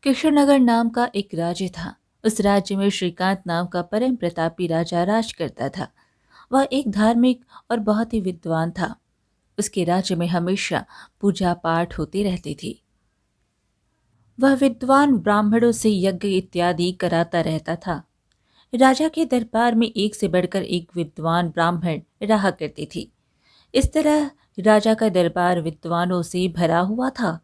कृष्णनगर नाम का एक राज्य था। उस राज्य में श्रीकांत नाम का परम प्रतापी राजा राज करता था। वह एक धार्मिक और बहुत ही विद्वान था। उसके राज्य में हमेशा पूजा पाठ होती रहती थी। वह विद्वान ब्राह्मणों से यज्ञ इत्यादि कराता रहता था। राजा के दरबार में एक से बढ़कर एक विद्वान ब्राह्मण रहा करते थे। इस तरह राजा का दरबार विद्वानों से भरा हुआ था।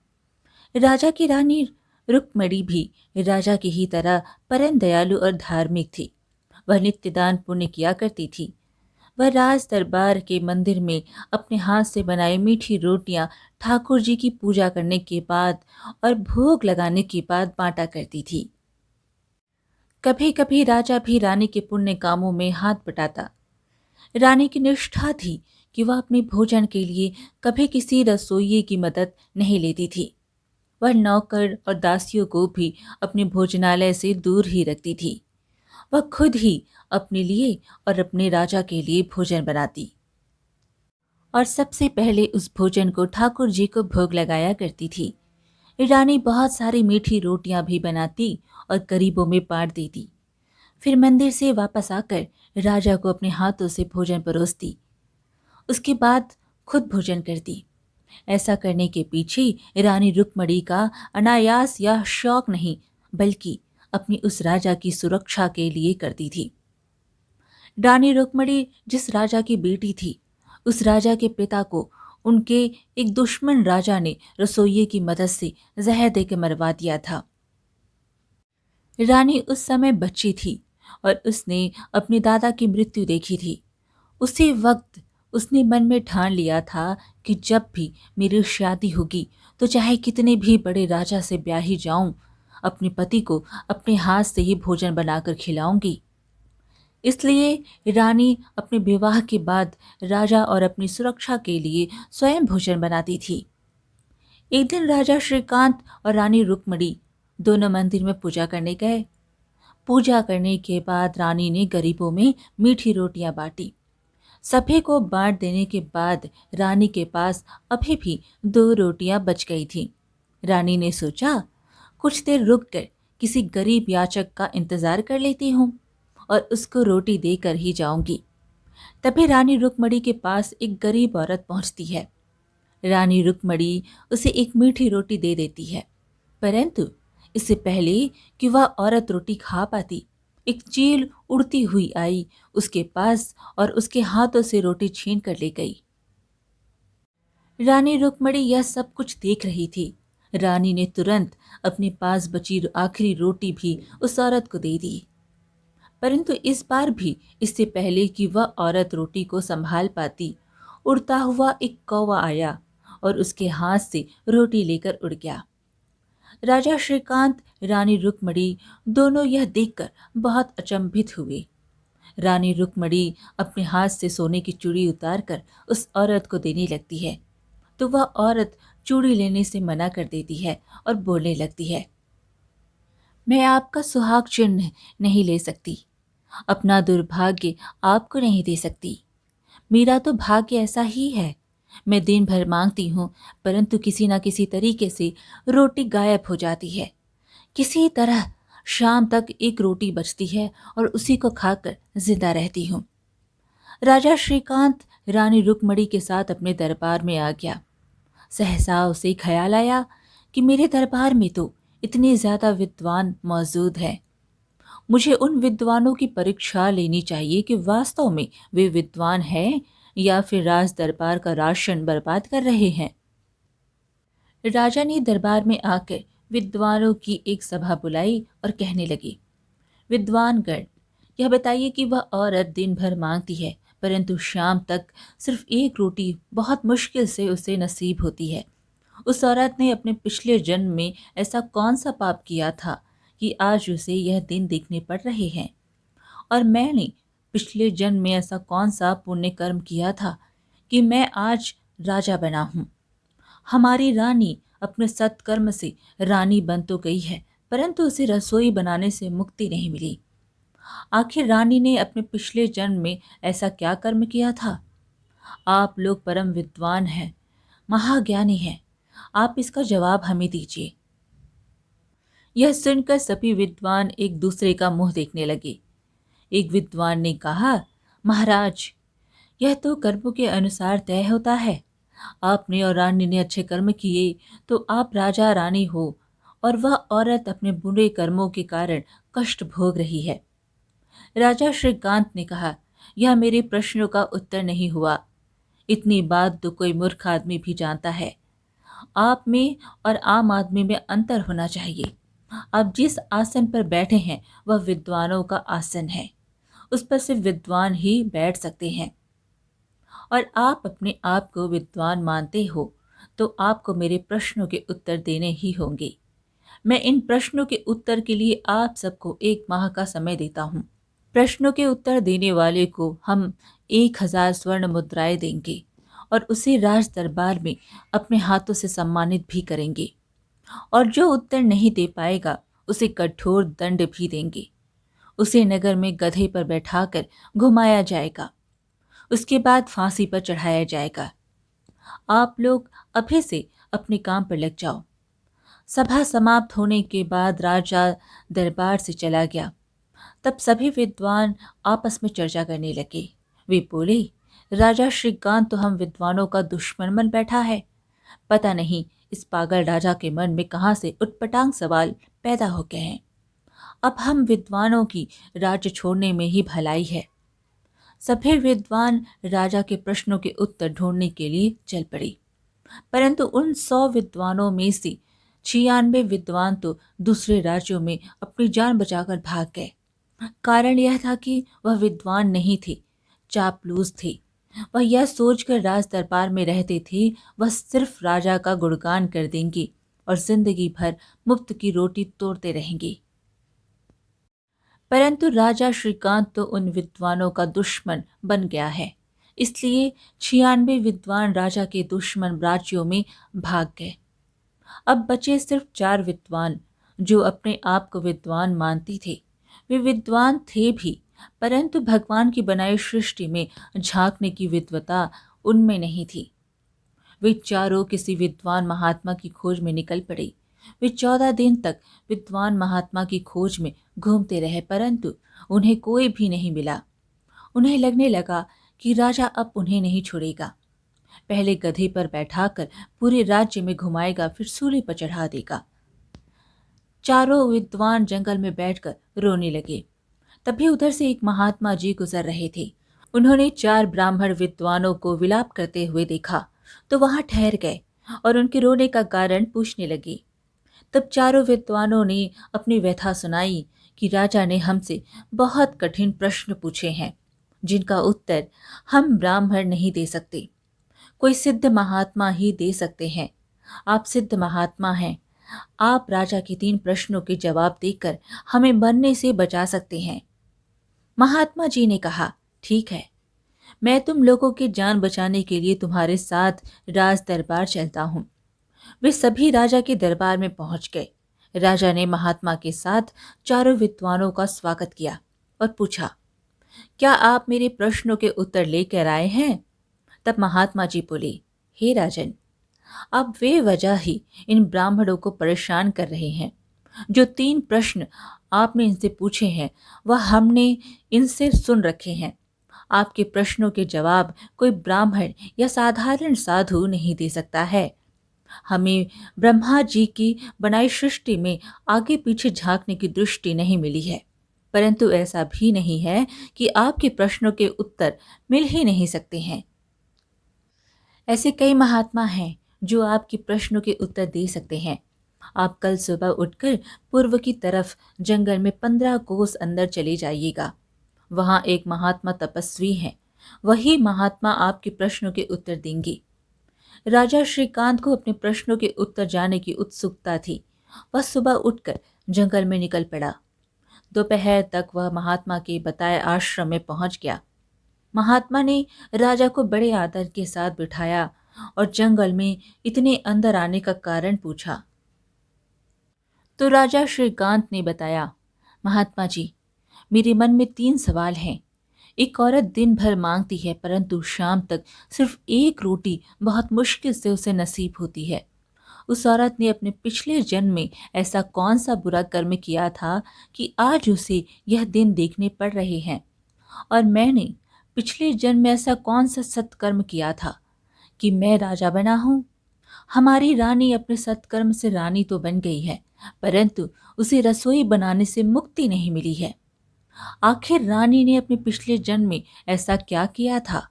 राजा की रानी रुक्मणी भी राजा की ही तरह परम दयालु और धार्मिक थी। वह नित्य दान पुण्य किया करती थी। वह राज दरबार के मंदिर में अपने हाथ से बनाई मीठी रोटियां ठाकुर जी की पूजा करने के बाद और भोग लगाने के बाद बांटा करती थी। कभी कभी राजा भी रानी के पुण्य कामों में हाथ बटाता। रानी की निष्ठा थी कि वह अपने भोजन के लिए कभी किसी रसोइये की मदद नहीं लेती थी। वह नौकर और दासियों को भी अपने भोजनालय से दूर ही रखती थी। वह खुद ही अपने लिए और अपने राजा के लिए भोजन बनाती और सबसे पहले उस भोजन को ठाकुर जी को भोग लगाया करती थी। रानी बहुत सारी मीठी रोटियां भी बनाती और गरीबों में बांट देती। फिर मंदिर से वापस आकर राजा को अपने हाथों से भोजन परोसती। उसके बाद खुद भोजन करती। ऐसा करने के पीछे रानी रुक्मणी का अनायास या शौक नहीं, बल्कि अपनी उस राजा की सुरक्षा के लिए करती थी। रानी रुक्मणी जिस राजा की बेटी थी, उस राजा के पिता को उनके एक दुश्मन राजा ने रसोइये की मदद से जहर देकर मरवा दिया था। रानी उस समय बच्ची थी और उसने अपने दादा की मृत्यु देखी थी। उसी वक्त उसने मन में ठान लिया था कि जब भी मेरी शादी होगी तो चाहे कितने भी बड़े राजा से ब्याही जाऊं, अपने पति को अपने हाथ से ही भोजन बनाकर खिलाऊंगी। इसलिए रानी अपने विवाह के बाद राजा और अपनी सुरक्षा के लिए स्वयं भोजन बनाती थी। एक दिन राजा श्रीकांत और रानी रुक्मणी दोनों मंदिर में पूजा करने गए। पूजा करने के बाद रानी ने गरीबों में मीठी रोटियां बांटी। सभी को बांट देने के बाद रानी के पास अभी भी 2 रोटियां बच गई थी। रानी ने सोचा, कुछ देर रुक कर किसी गरीब याचक का इंतजार कर लेती हूँ और उसको रोटी देकर ही जाऊंगी। तभी रानी रुक्मणी के पास एक गरीब औरत पहुंचती है। रानी रुक्मणी उसे एक मीठी रोटी दे देती है, परंतु इससे पहले कि वह औरत रोटी खा पाती, एक चील उड़ती हुई आई उसके पास और उसके हाथों से रोटी छीन कर ले गई। रानी रुक्मणी यह सब कुछ देख रही थी। रानी ने तुरंत अपने पास बची आखिरी रोटी भी उस औरत को दे दी, परंतु इस बार भी इससे पहले कि वह औरत रोटी को संभाल पाती, उड़ता हुआ एक कौवा आया और उसके हाथ से रोटी लेकर उड़ गया। राजा श्रीकांत, रानी रुक्मणी दोनों यह देखकर बहुत अचंभित हुए। रानी रुक्मणी अपने हाथ से सोने की चूड़ी उतारकर उस औरत को देने लगती है, तो वह औरत चूड़ी लेने से मना कर देती है और बोलने लगती है, मैं आपका सुहाग चिन्ह नहीं ले सकती, अपना दुर्भाग्य आपको नहीं दे सकती। मेरा तो भाग्य ऐसा ही है। मैं दिन भर मांगती हूँ, परंतु किसी न किसी तरीके से रोटी गायब हो जाती है। किसी तरह शाम तक एक रोटी बचती है और उसी को खाकर जिंदा रहती हूँ। राजा श्रीकांत रानी रुक्मणी के साथ अपने दरबार में आ गया। सहसा उसे ख्याल आया कि मेरे दरबार में तो इतने ज्यादा विद्वान मौजूद हैं। मुझे उन विद्वानों की परीक्षा लेनी चाहिए कि वास्तव में वे विद्वान हैं या फिर राज दरबार का राशन बर्बाद कर रहे हैं। राजा ने दरबार में आकर विद्वानों की एक सभा बुलाई और कहने लगी, विद्वानगण, यह बताइए कि वह औरत दिन भर मांगती है, परंतु शाम तक सिर्फ एक रोटी बहुत मुश्किल से उसे नसीब होती है। उस औरत ने अपने पिछले जन्म में ऐसा कौन सा पाप किया था कि आज उसे यह दिन देखने पड़ रहे हैं, और मैंने पिछले जन्म में ऐसा कौन सा पुण्य कर्म किया था कि मैं आज राजा बना हूँ। हमारी रानी अपने सत्कर्म से रानी बन तो गई है, परंतु उसे रसोई बनाने से मुक्ति नहीं मिली। आखिर रानी ने अपने पिछले जन्म में ऐसा क्या कर्म किया था? आप लोग परम विद्वान हैं, महाज्ञानी हैं, आप इसका जवाब हमें दीजिए। यह सुनकर सभी विद्वान एक दूसरे का मुंह देखने लगे। एक विद्वान ने कहा, महाराज, यह तो कर्मों के अनुसार तय होता है। आपने और रानी ने अच्छे कर्म किए तो आप राजा रानी हो, और वह औरत अपने बुरे कर्मों के कारण कष्ट भोग रही है। राजा श्रीकांत ने कहा, यह मेरे प्रश्नों का उत्तर नहीं हुआ। इतनी बात तो कोई मूर्ख आदमी भी जानता है। आप में और आम आदमी में अंतर होना चाहिए। आप जिस आसन पर बैठे हैं वह विद्वानों का आसन है। उस पर सिर्फ विद्वान ही बैठ सकते हैं, और आप अपने आप को विद्वान मानते हो तो आपको मेरे प्रश्नों के उत्तर देने ही होंगे। मैं इन प्रश्नों के उत्तर के लिए आप सबको 1 माह का समय देता हूँ। प्रश्नों के उत्तर देने वाले को हम 1000 स्वर्ण मुद्राएं देंगे और उसे राज दरबार में अपने हाथों से सम्मानित भी करेंगे, और जो उत्तर नहीं दे पाएगा उसे कठोर दंड भी देंगे। उसे नगर में गधे पर बैठाकर घुमाया जाएगा, उसके बाद फांसी पर चढ़ाया जाएगा। आप लोग अभी से अपने काम पर लग जाओ। सभा समाप्त होने के बाद राजा दरबार से चला गया। तब सभी विद्वान आपस में चर्चा करने लगे। वे बोले, राजा श्रीकांत तो हम विद्वानों का दुश्मन बन बैठा है। पता नहीं इस पागल राजा के मन में कहाँ से उटपटांग सवाल पैदा हो गए हैं। अब हम विद्वानों की राज्य छोड़ने में ही भलाई है। सभी विद्वान राजा के प्रश्नों के उत्तर ढूंढने के लिए चल पड़े, परंतु उन 100 विद्वानों में से 96 विद्वान तो दूसरे राज्यों में अपनी जान बचाकर भाग गए। कारण यह था कि वह विद्वान नहीं थे, चापलूस थे। वह यह सोचकर राज दरबार में रहते थे वह सिर्फ राजा का गुणगान कर देंगे और जिंदगी भर मुफ्त की रोटी तोड़ते रहेंगे। परंतु राजा श्रीकांत तो उन विद्वानों का दुश्मन बन गया है, इसलिए 96 विद्वान राजा के दुश्मन राज्यों में भाग गए। अब बचे सिर्फ 4 विद्वान जो अपने आप को विद्वान मानते थे। वे विद्वान थे भी, परंतु भगवान की बनाई सृष्टि में झांकने की विद्वता उनमें नहीं थी। वे चारों किसी विद्वान महात्मा की खोज में निकल पड़े। वे 14 दिन तक विद्वान महात्मा की खोज में घूमते रहे, परंतु उन्हें कोई भी नहीं मिला। उन्हें लगने लगा कि राजा अब उन्हें नहीं छोड़ेगा। पहले गधे पर बैठाकर पूरे राज्य में घुमाएगा, फिर सूली पर चढ़ा देगा। चारों विद्वान जंगल में बैठकर रोने लगे। तभी उधर से एक महात्मा जी गुजर रहे थे। उन्होंने 4 ब्राह्मण विद्वानों को विलाप करते हुए देखा तो वहां ठहर गए और उनके रोने का कारण पूछने लगे। तब चारों विद्वानों ने अपनी व्यथा सुनाई कि राजा ने हमसे बहुत कठिन प्रश्न पूछे हैं जिनका उत्तर हम ब्राह्मण नहीं दे सकते। कोई सिद्ध महात्मा ही दे सकते हैं। आप सिद्ध महात्मा हैं। आप राजा के 3 प्रश्नों के जवाब देकर हमें मरने से बचा सकते हैं। महात्मा जी ने कहा, ठीक है, मैं तुम लोगों की जान बचाने के लिए तुम्हारे साथ राज दरबार चलता हूँ। वे सभी राजा के दरबार में पहुंच गए। राजा ने महात्मा के साथ चारों विद्वानों का स्वागत किया और पूछा, क्या आप मेरे प्रश्नों के उत्तर लेकर आए हैं? तब महात्मा जी बोले, हे राजन, अब वे वजह ही इन ब्राह्मणों को परेशान कर रहे हैं। जो 3 प्रश्न आपने इनसे पूछे हैं वह हमने इनसे सुन रखे हैं। आपके प्रश्नों के जवाब कोई ब्राह्मण या साधारण साधु नहीं दे सकता है। हमें ब्रह्मा जी की बनाई सृष्टि में आगे पीछे झांकने की दृष्टि नहीं मिली है, परंतु ऐसा भी नहीं है कि आपके प्रश्नों के उत्तर मिल ही नहीं सकते हैं। ऐसे कई महात्मा हैं जो आपके प्रश्नों के उत्तर दे सकते हैं। आप कल सुबह उठकर पूर्व की तरफ जंगल में 15 कोस अंदर चले जाइएगा। वहां एक महात्मा तपस्वी हैं। वही महात्मा आपके प्रश्नों के उत्तर देंगे। राजा श्रीकांत को अपने प्रश्नों के उत्तर जानने की उत्सुकता थी। वह सुबह उठकर जंगल में निकल पड़ा। दोपहर तक वह महात्मा के बताए आश्रम में पहुंच गया। महात्मा ने राजा को बड़े आदर के साथ बिठाया और जंगल में इतने अंदर आने का कारण पूछा। तो राजा श्रीकांत ने बताया, महात्मा जी, मेरे मन में 3 सवाल हैं। एक औरत दिन भर मांगती है, परंतु शाम तक सिर्फ 1 रोटी बहुत मुश्किल से उसे नसीब होती है, उस औरत ने अपने पिछले जन्म में ऐसा कौन सा बुरा कर्म किया था कि आज उसे यह दिन देखने पड़ रहे हैं, और मैंने पिछले जन्म में ऐसा कौन सा सत्कर्म किया था कि मैं राजा बना हूँ। हमारी रानी अपने सत्कर्म से रानी तो बन गई है, परंतु उसे रसोई बनाने से मुक्ति नहीं मिली है। आखिर रानी ने अपने पिछले जन्म में ऐसा क्या किया था?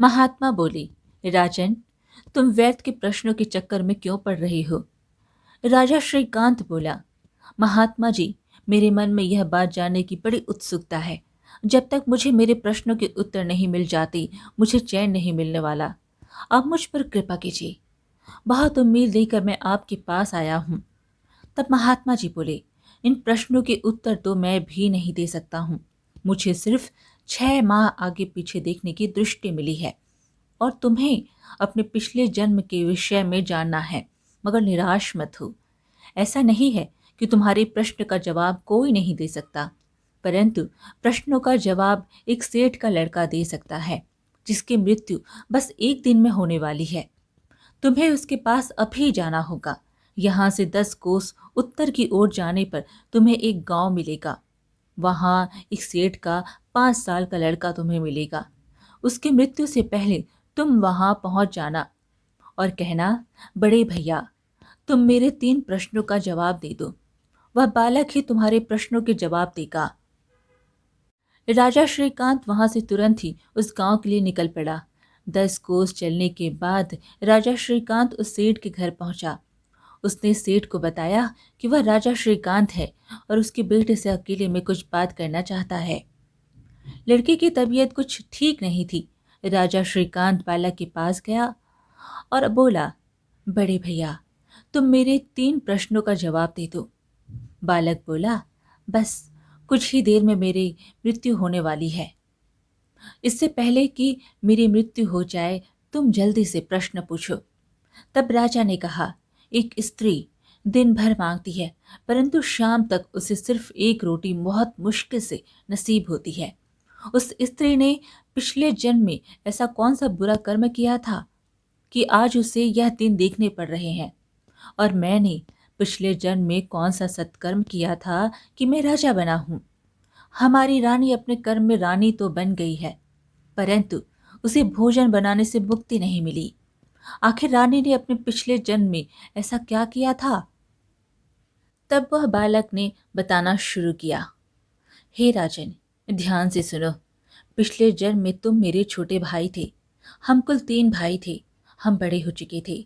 महात्मा बोले, राजन, तुम व्यर्थ के प्रश्नों के चक्कर में क्यों पड़ रहे हो? राजा श्रीकांत बोला, महात्मा जी, मेरे मन में यह बात जानने की बड़ी उत्सुकता है। जब तक मुझे मेरे प्रश्नों के उत्तर नहीं मिल जाते, मुझे चैन नहीं मिलने वाला। आप मुझ पर कृपा कीजिए। बहुत उम्मीद लेकर मैं आपके पास आया हूँ। तब महात्मा जी बोले, इन प्रश्नों के उत्तर तो मैं भी नहीं दे सकता हूँ। मुझे सिर्फ 6 माह आगे पीछे देखने की दृष्टि मिली है, और तुम्हें अपने पिछले जन्म के विषय में जानना है। मगर निराश मत हो। ऐसा नहीं है कि तुम्हारे प्रश्न का जवाब कोई नहीं दे सकता, परंतु प्रश्नों का जवाब एक सेठ का लड़का दे सकता है, जिसकी मृत्यु बस एक दिन में होने वाली है। तुम्हें उसके पास अभी जाना होगा। यहाँ से 10 कोस उत्तर की ओर जाने पर तुम्हें एक गांव मिलेगा। वहां एक सेठ का 5 साल का लड़का तुम्हें मिलेगा। उसकी मृत्यु से पहले तुम वहां पहुंच जाना और कहना, बड़े भैया, तुम मेरे 3 प्रश्नों का जवाब दे दो। वह बालक ही तुम्हारे प्रश्नों के जवाब देगा। राजा श्रीकांत वहां से तुरंत ही उस गांव के लिए निकल पड़ा। 10 कोस चलने के बाद राजा श्रीकांत उस सेठ के घर पहुंचा। उसने सेठ को बताया कि वह राजा श्रीकांत है और उसके बेटे से अकेले में कुछ बात करना चाहता है। लड़के की तबीयत कुछ ठीक नहीं थी। राजा श्रीकांत बालक के पास गया और बोला, बड़े भैया, तुम मेरे 3 प्रश्नों का जवाब दे दो। बालक बोला, बस कुछ ही देर में मेरी मृत्यु होने वाली है। इससे पहले कि मेरी मृत्यु हो जाए, तुम जल्दी से प्रश्न पूछो। तब राजा ने कहा, एक स्त्री दिन भर मांगती है, परंतु शाम तक उसे सिर्फ एक रोटी बहुत मुश्किल से नसीब होती है। उस स्त्री ने पिछले जन्म में ऐसा कौन सा बुरा कर्म किया था कि आज उसे यह दिन देखने पड़ रहे हैं? और मैंने पिछले जन्म में कौन सा सत्कर्म किया था कि मैं राजा बना हूँ? हमारी रानी अपने कर्म में रानी तो बन गई है, परंतु उसे भोजन बनाने से मुक्ति नहीं मिली। आखिर रानी ने अपने पिछले जन्म में ऐसा क्या किया था? तब वह बालक ने बताना शुरू किया, हे राजन, ध्यान से सुनो। पिछले जन्म में तुम मेरे छोटे भाई थे। हम कुल 3 भाई थे। हम बड़े हो चुके थे।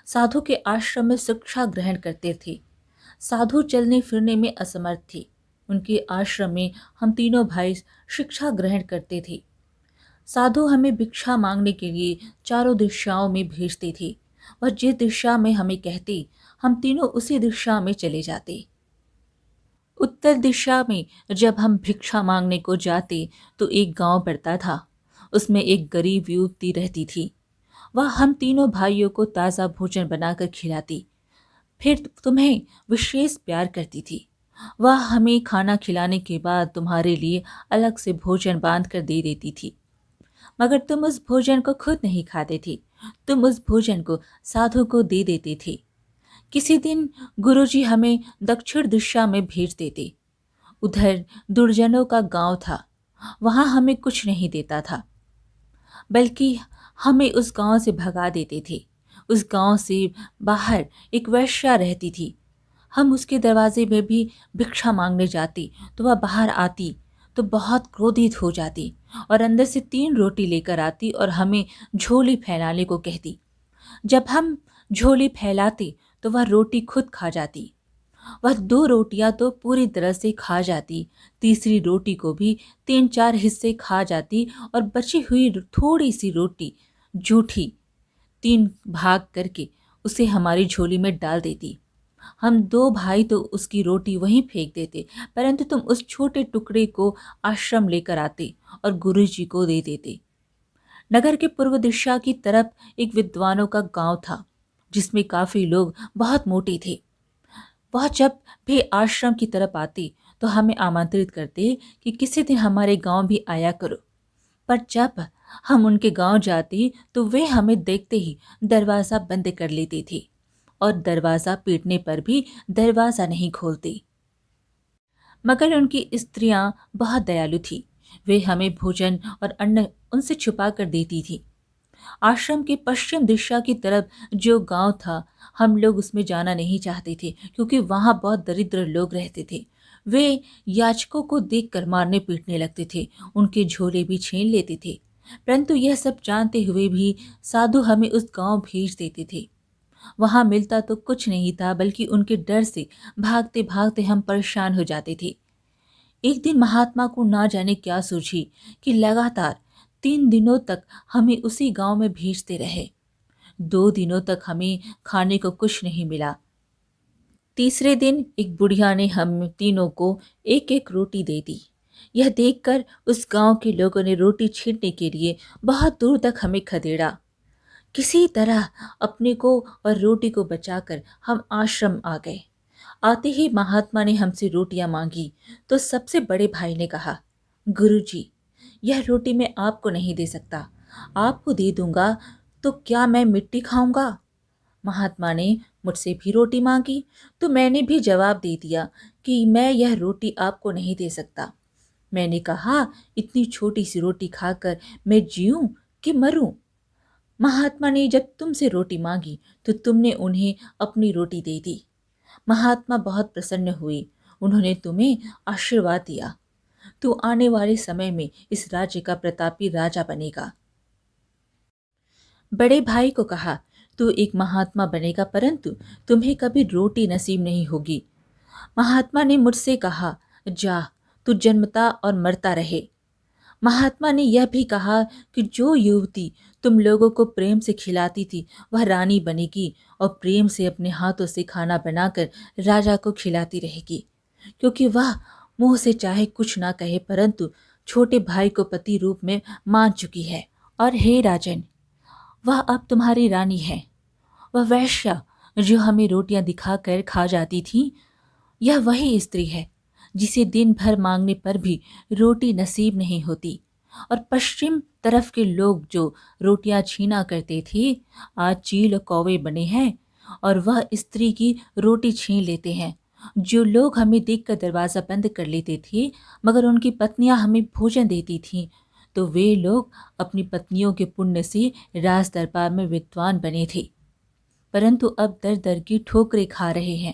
साधु के आश्रम में शिक्षा ग्रहण करते थे। साधु चलने फिरने में असमर्थ थे। उनके आश्रम में हम तीनों भाई शिक्षा ग्रहण करते थे। साधु हमें भिक्षा मांगने के लिए चारों दिशाओं में भेजते थे। वह जिस दिशा में हमें कहते, हम तीनों उसी दिशा में चले जाते। उत्तर दिशा में जब हम भिक्षा मांगने को जाते तो एक गांव पड़ता था। उसमें एक गरीब युवती रहती थी। वह हम तीनों भाइयों को ताज़ा भोजन बनाकर खिलाती, फिर तुम्हें विशेष प्यार करती थी। वह हमें खाना खिलाने के बाद तुम्हारे लिए अलग से भोजन बांध कर दे देती थी, मगर तुम उस भोजन को खुद नहीं खाते थे। तुम उस भोजन को साधु को दे देते थे। किसी दिन गुरुजी हमें दक्षिण दिशा में भेज देते। उधर दुर्जनों का गांव था। वहां हमें कुछ नहीं देता था, बल्कि हमें उस गांव से भगा देते थे। उस गांव से बाहर एक वेश्या रहती थी। हम उसके दरवाजे में भी भिक्षा मांगने जाती तो वह बाहर आती तो बहुत क्रोधित हो जाती और अंदर से 3 रोटी लेकर आती और हमें झोली फैलाने को कहती। जब हम झोली फैलाते तो वह रोटी खुद खा जाती। वह 2 रोटियां तो पूरी तरह से खा जाती, तीसरी रोटी को भी 3-4 हिस्से खा जाती और बची हुई थोड़ी सी रोटी जूठी 3 भाग करके उसे हमारी झोली में डाल देती। हम 2 भाई तो उसकी रोटी वहीं फेंक देते, परंतु तुम उस छोटे टुकड़े को आश्रम लेकर आते और गुरुजी को दे देते। नगर के पूर्व दिशा की तरफ एक विद्वानों का गांव था, जिसमें काफी लोग बहुत मोटे थे। वह जब भी आश्रम की तरफ आते तो हमें आमंत्रित करते कि किसी दिन हमारे गांव भी आया करो। पर जब हम उनके गांव जाते तो वे हमें देखते ही दरवाज़ा बंद कर लेती थी और दरवाज़ा पीटने पर भी दरवाज़ा नहीं खोलती। मगर उनकी स्त्रियां बहुत दयालु थी। वे हमें भोजन और अन्न उनसे छुपा कर देती थी। आश्रम के पश्चिम दिशा की तरफ जो गांव था, हम लोग उसमें जाना नहीं चाहते थे क्योंकि वहां बहुत दरिद्र लोग रहते थे। वे याचकों को देखकर मारने पीटने लगते थे, उनके झोले भी छीन लेते थे। परंतु यह सब जानते हुए भी साधु हमें उस गांव भेज देते थे। वहां मिलता तो कुछ नहीं था, बल्कि उनके डर से भागते भागते हम परेशान हो जाते थे। एक दिन महात्मा को ना जाने क्या सूझी कि लगातार 3 दिनों तक हमें उसी गांव में भेजते रहे। 2 दिनों तक हमें खाने को कुछ नहीं मिला। तीसरे दिन एक बुढ़िया ने हम तीनों को एक एक रोटी दे दी। यह देखकर उस गांव के लोगों ने रोटी छीनने के लिए बहुत दूर तक हमें खदेड़ा। किसी तरह अपने को और रोटी को बचाकर हम आश्रम आ गए। आते ही महात्मा ने हमसे रोटियां मांगी तो सबसे बड़े भाई ने कहा, गुरुजी, यह रोटी मैं आपको नहीं दे सकता। आपको दे दूंगा तो क्या मैं मिट्टी खाऊंगा? महात्मा ने मुझसे भी रोटी मांगी तो मैंने भी जवाब दे दिया कि मैं यह रोटी आपको नहीं दे सकता। मैंने कहा, इतनी छोटी सी रोटी खाकर मैं जीऊं कि मरूं? महात्मा ने जब तुमसे रोटी मांगी तो तुमने उन्हें अपनी रोटी दे दी। महात्मा बहुत प्रसन्न हुए। उन्होंने तुम्हें आशीर्वाद दिया। तू आने वाले समय में इस राज्य का प्रतापी राजा बनेगा। बड़े भाई को कहा, तू एक महात्मा बनेगा, परंतु तुम्हें कभी रोटी नसीब नहीं होगी। महात्मा ने मुझसे कहा, जा, तू जन्मता और मरता रहे। महात्मा ने यह भी कहा कि जो युवती तुम लोगों को प्रेम से खिलाती थी वह रानी बनेगी और प्रेम से अपने हाथों से खाना बनाकर राजा को खिलाती रहेगी, क्योंकि वह मुंह से चाहे कुछ ना कहे परंतु छोटे भाई को पति रूप में मान चुकी है। और हे राजन, वह अब तुम्हारी रानी है। वह वैश्या जो हमें रोटियां दिखाकर खा जाती थी, यह वही स्त्री है जिसे दिन भर मांगने पर भी रोटी नसीब नहीं होती। और पश्चिम तरफ के लोग जो रोटियां छीना करते थे, आज चील और कौवे बने हैं और वह स्त्री की रोटी छीन लेते हैं। जो लोग हमें देखकर दरवाज़ा बंद कर लेते थे मगर उनकी पत्नियां हमें भोजन देती थीं, तो वे लोग अपनी पत्नियों के पुण्य से राज दरबार में विद्वान बने थे, परंतु अब दर दर की ठोकरें खा रहे हैं।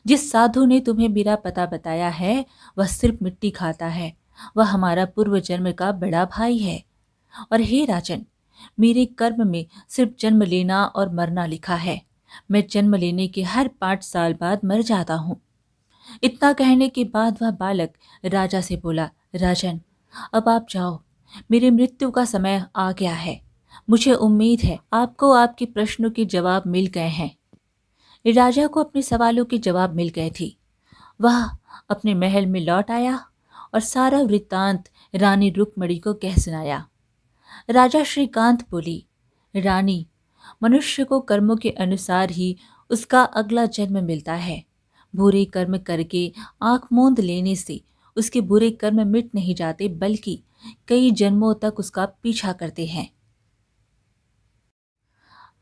जिस साधु ने तुम्हें मेरा पता बताया है वह सिर्फ मिट्टी खाता है। वह हमारा पूर्व जन्म का बड़ा भाई है। और हे राजन, मेरे कर्म में सिर्फ जन्म लेना और मरना लिखा है। मैं जन्म लेने के हर 5 साल बाद मर जाता हूँ। इतना कहने के बाद वह बालक राजा से बोला, राजन, अब आप जाओ, मेरी मृत्यु का समय आ गया है। मुझे उम्मीद है आपको आपके प्रश्नों के जवाब मिल गए हैं। राजा को अपने सवालों के जवाब मिल गए थे। वह अपने महल में लौट आया और सारा वृत्तांत रानी रुक्मणी को कह सुनाया। राजा श्रीकांत बोली, रानी, मनुष्य को कर्मों के अनुसार ही उसका अगला जन्म मिलता है। बुरे कर्म करके आंख मूंद लेने से उसके बुरे कर्म मिट नहीं जाते, बल्कि कई जन्मों तक उसका पीछा करते हैं।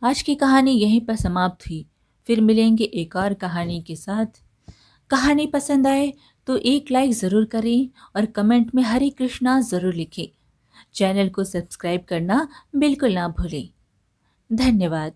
आज की कहानी यहीं पर समाप्त हुई। फिर मिलेंगे एक और कहानी के साथ। कहानी पसंद आए तो एक लाइक ज़रूर करें और कमेंट में हरे कृष्णा ज़रूर लिखें। चैनल को सब्सक्राइब करना बिल्कुल ना भूलें। धन्यवाद।